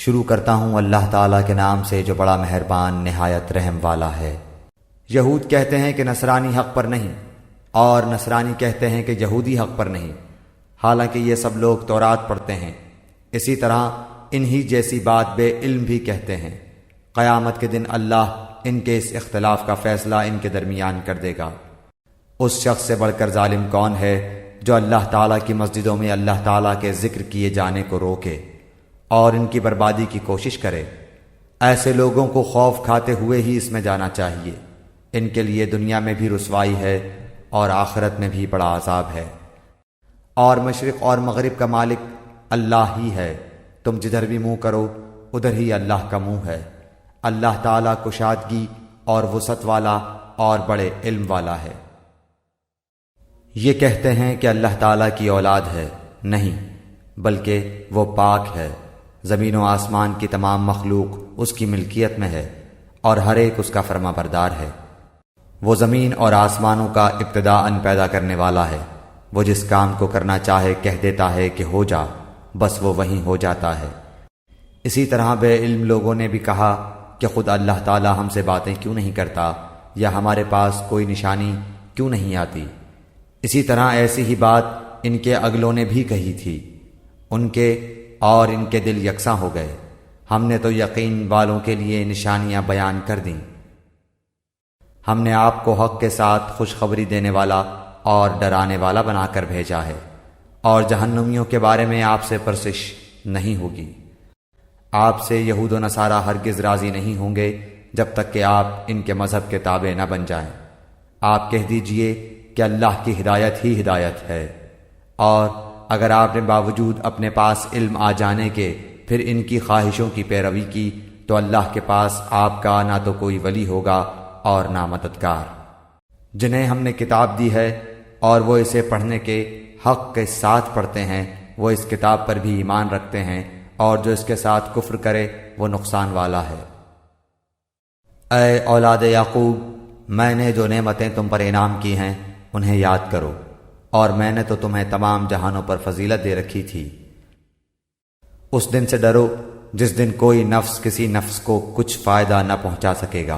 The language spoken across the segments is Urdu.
شروع کرتا ہوں اللہ تعالیٰ کے نام سے جو بڑا مہربان نہایت رحم والا ہے۔ یہود کہتے ہیں کہ نصرانی حق پر نہیں، اور نصرانی کہتے ہیں کہ یہودی حق پر نہیں، حالانکہ یہ سب لوگ تورات پڑھتے ہیں۔ اسی طرح انہی جیسی بات بے علم بھی کہتے ہیں۔ قیامت کے دن اللہ ان کے اس اختلاف کا فیصلہ ان کے درمیان کر دے گا۔ اس شخص سے بڑھ کر ظالم کون ہے جو اللہ تعالیٰ کی مسجدوں میں اللہ تعالیٰ کے ذکر کیے جانے کو روکے اور ان کی بربادی کی کوشش کرے؟ ایسے لوگوں کو خوف کھاتے ہوئے ہی اس میں جانا چاہیے۔ ان کے لیے دنیا میں بھی رسوائی ہے اور آخرت میں بھی بڑا عذاب ہے۔ اور مشرق اور مغرب کا مالک اللہ ہی ہے، تم جدھر بھی منہ کرو ادھر ہی اللہ کا منہ ہے۔ اللہ تعالیٰ کشادگی اور وسعت والا اور بڑے علم والا ہے۔ یہ کہتے ہیں کہ اللہ تعالیٰ کی اولاد ہے، نہیں بلکہ وہ پاک ہے۔ زمین و آسمان کی تمام مخلوق اس کی ملکیت میں ہے اور ہر ایک اس کا فرما بردار ہے۔ وہ زمین اور آسمانوں کا ابتداءً پیدا کرنے والا ہے۔ وہ جس کام کو کرنا چاہے کہہ دیتا ہے کہ ہو جا، بس وہ وہیں ہو جاتا ہے۔ اسی طرح بے علم لوگوں نے بھی کہا کہ خود اللہ تعالیٰ ہم سے باتیں کیوں نہیں کرتا، یا ہمارے پاس کوئی نشانی کیوں نہیں آتی۔ اسی طرح ایسی ہی بات ان کے اگلوں نے بھی کہی تھی، ان کے اور ان کے دل یکساں ہو گئے۔ ہم نے تو یقین والوں کے لیے نشانیاں بیان کر دیں۔ ہم نے آپ کو حق کے ساتھ خوشخبری دینے والا اور ڈرانے والا بنا کر بھیجا ہے، اور جہنمیوں کے بارے میں آپ سے پرسش نہیں ہوگی۔ آپ سے یہود و نصارہ ہرگز راضی نہیں ہوں گے جب تک کہ آپ ان کے مذہب کے تابع نہ بن جائیں۔ آپ کہہ دیجئے کہ اللہ کی ہدایت ہی ہدایت ہے، اور اگر آپ نے باوجود اپنے پاس علم آ جانے کے پھر ان کی خواہشوں کی پیروی کی تو اللہ کے پاس آپ کا نہ تو کوئی ولی ہوگا اور نہ مددگار۔ جنہیں ہم نے کتاب دی ہے اور وہ اسے پڑھنے کے حق کے ساتھ پڑھتے ہیں، وہ اس کتاب پر بھی ایمان رکھتے ہیں، اور جو اس کے ساتھ کفر کرے وہ نقصان والا ہے۔ اے اولاد یعقوب، میں نے جو نعمتیں تم پر انعام کی ہیں انہیں یاد کرو، اور میں نے تو تمہیں تمام جہانوں پر فضیلت دے رکھی تھی۔ اس دن سے ڈرو جس دن کوئی نفس کسی نفس کو کچھ فائدہ نہ پہنچا سکے گا،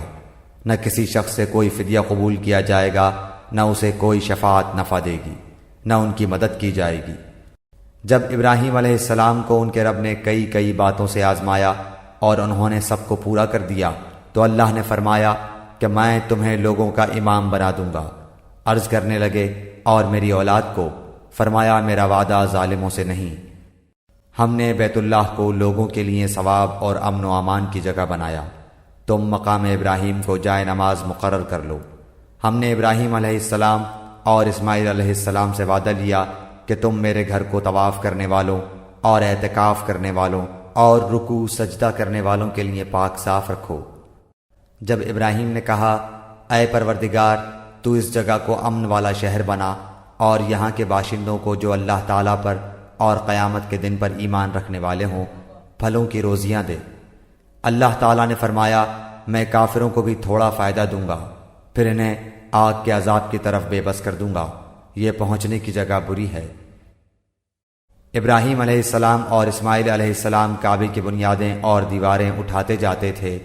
نہ کسی شخص سے کوئی فدیہ قبول کیا جائے گا، نہ اسے کوئی شفاعت نفع دے گی، نہ ان کی مدد کی جائے گی۔ جب ابراہیم علیہ السلام کو ان کے رب نے کئی باتوں سے آزمایا اور انہوں نے سب کو پورا کر دیا تو اللہ نے فرمایا کہ میں تمہیں لوگوں کا امام بنا دوں گا۔ عرض کرنے لگے اور میری اولاد کو؟ فرمایا میرا وعدہ ظالموں سے نہیں۔ ہم نے بیت اللہ کو لوگوں کے لیے ثواب اور امن و امان کی جگہ بنایا، تم مقام ابراہیم کو جائے نماز مقرر کر لو۔ ہم نے ابراہیم علیہ السلام اور اسماعیل علیہ السلام سے وعدہ لیا کہ تم میرے گھر کو طواف کرنے والوں اور اعتکاف کرنے والوں اور رکوع سجدہ کرنے والوں کے لیے پاک صاف رکھو۔ جب ابراہیم نے کہا اے پروردگار، تو اس جگہ کو امن والا شہر بنا اور یہاں کے باشندوں کو جو اللہ تعالیٰ پر اور قیامت کے دن پر ایمان رکھنے والے ہوں پھلوں کی روزیاں دے۔ اللہ تعالیٰ نے فرمایا میں کافروں کو بھی تھوڑا فائدہ دوں گا، پھر انہیں آگ کے عذاب کی طرف بے بس کر دوں گا، یہ پہنچنے کی جگہ بری ہے۔ ابراہیم علیہ السلام اور اسماعیل علیہ السلام کعبے کی بنیادیں اور دیواریں اٹھاتے جاتے تھے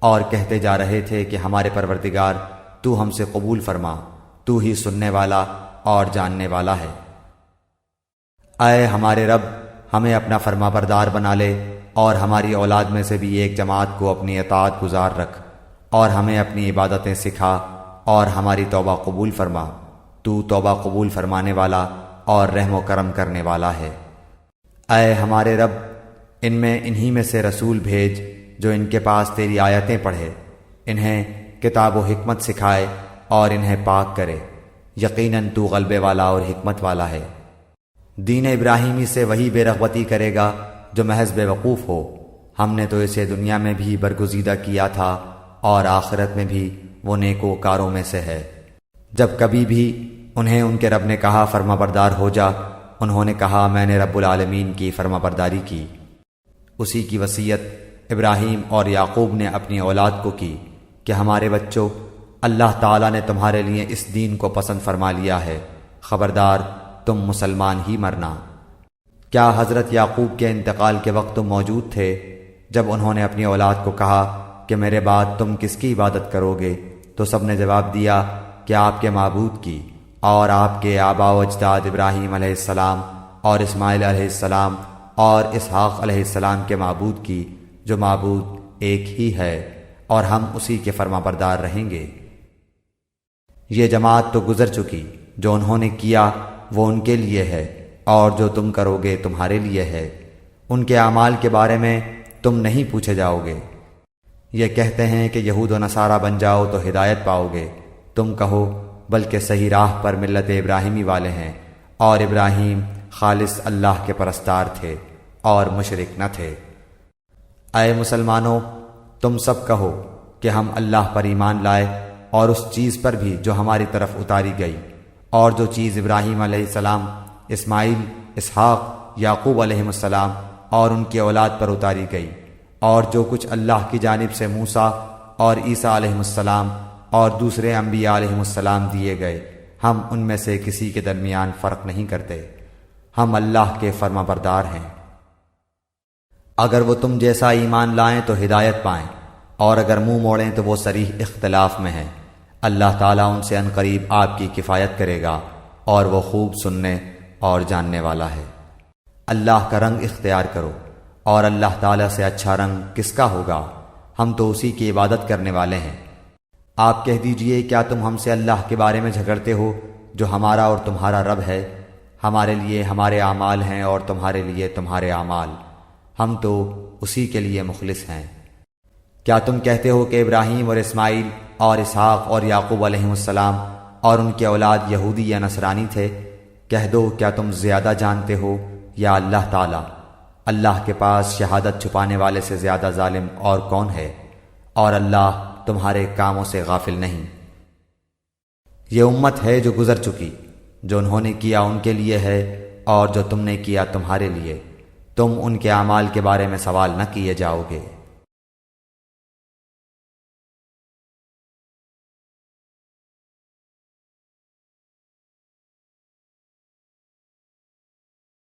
اور کہتے جا رہے تھے کہ ہمارے پروردگار تو ہم سے قبول فرما، تو ہی سننے والا اور جاننے والا ہے۔ اے ہمارے رب، ہمیں اپنا فرما بردار بنا لے اور ہماری اولاد میں سے بھی ایک جماعت کو اپنی اطاعت گزار رکھ، اور ہمیں اپنی عبادتیں سکھا اور ہماری توبہ قبول فرما، تو توبہ قبول فرمانے والا اور رحم و کرم کرنے والا ہے۔ اے ہمارے رب، ان میں انہی میں سے رسول بھیج جو ان کے پاس تیری آیتیں پڑھے، انہیں کتاب و حکمت سکھائے اور انہیں پاک کرے، یقیناً تو غلبے والا اور حکمت والا ہے۔ دین ابراہیمی سے وہی بے رغبتی کرے گا جو محض بے وقوف ہو، ہم نے تو اسے دنیا میں بھی برگزیدہ کیا تھا اور آخرت میں بھی وہ نیکوکاروں میں سے ہے۔ جب کبھی بھی انہیں ان کے رب نے کہا فرما بردار ہو جا، انہوں نے کہا میں نے رب العالمین کی فرما برداری کی۔ اسی کی وصیت ابراہیم اور یعقوب نے اپنی اولاد کو کی کہ ہمارے بچوں، اللہ تعالیٰ نے تمہارے لیے اس دین کو پسند فرما لیا ہے، خبردار تم مسلمان ہی مرنا۔ کیا حضرت یعقوب کے انتقال کے وقت تم موجود تھے؟ جب انہوں نے اپنی اولاد کو کہا کہ میرے بعد تم کس کی عبادت کرو گے، تو سب نے جواب دیا کہ آپ کے معبود کی اور آپ کے آباء و اجداد ابراہیم علیہ السلام اور اسماعیل علیہ السلام اور اسحاق علیہ السلام کے معبود کی، جو معبود ایک ہی ہے، اور ہم اسی کے فرما بردار رہیں گے۔ یہ جماعت تو گزر چکی، جو انہوں نے کیا وہ ان کے لیے ہے، اور جو تم کرو گے تمہارے لیے ہے۔ ان کے اعمال کے بارے میں تم نہیں پوچھے جاؤ گے۔ یہ کہتے ہیں کہ یہود و نصارہ بن جاؤ تو ہدایت پاؤ گے۔ تم کہو بلکہ صحیح راہ پر ملت ابراہیمی والے ہیں، اور ابراہیم خالص اللہ کے پرستار تھے اور مشرک نہ تھے۔ اے مسلمانوں، تم سب کہو کہ ہم اللہ پر ایمان لائے اور اس چیز پر بھی جو ہماری طرف اتاری گئی، اور جو چیز ابراہیم علیہ السلام، اسماعیل، اسحاق، یعقوب علیہ السلام اور ان کی اولاد پر اتاری گئی، اور جو کچھ اللہ کی جانب سے موسیٰ اور عیسیٰ علیہ السلام اور دوسرے انبیاء علیہ السلام دیے گئے، ہم ان میں سے کسی کے درمیان فرق نہیں کرتے۔ ہم اللہ کے فرما بردار ہیں۔ اگر وہ تم جیسا ایمان لائیں تو ہدایت پائیں، اور اگر منہ موڑیں تو وہ صریح اختلاف میں ہیں۔ اللہ تعالیٰ ان سے عنقریب آپ کی کفایت کرے گا، اور وہ خوب سننے اور جاننے والا ہے۔ اللہ کا رنگ اختیار کرو، اور اللہ تعالیٰ سے اچھا رنگ کس کا ہوگا؟ ہم تو اسی کی عبادت کرنے والے ہیں۔ آپ کہہ دیجئے کیا تم ہم سے اللہ کے بارے میں جھگڑتے ہو جو ہمارا اور تمہارا رب ہے؟ ہمارے لیے ہمارے اعمال ہیں اور تمہارے لیے تمہارے اعمال، ہم تو اسی کے لیے مخلص ہیں۔ کیا تم کہتے ہو کہ ابراہیم اور اسماعیل اور اسحاق اور یعقوب علیہ السلام اور ان کے اولاد یہودی یا نصرانی تھے؟ کہہ دو کیا تم زیادہ جانتے ہو یا اللہ تعالیٰ؟ اللہ کے پاس شہادت چھپانے والے سے زیادہ ظالم اور کون ہے؟ اور اللہ تمہارے کاموں سے غافل نہیں۔ یہ امت ہے جو گزر چکی، جو انہوں نے کیا ان کے لیے ہے، اور جو تم نے کیا تمہارے لیے۔ تم ان کے اعمال کے بارے میں سوال نہ کیے جاؤ گے۔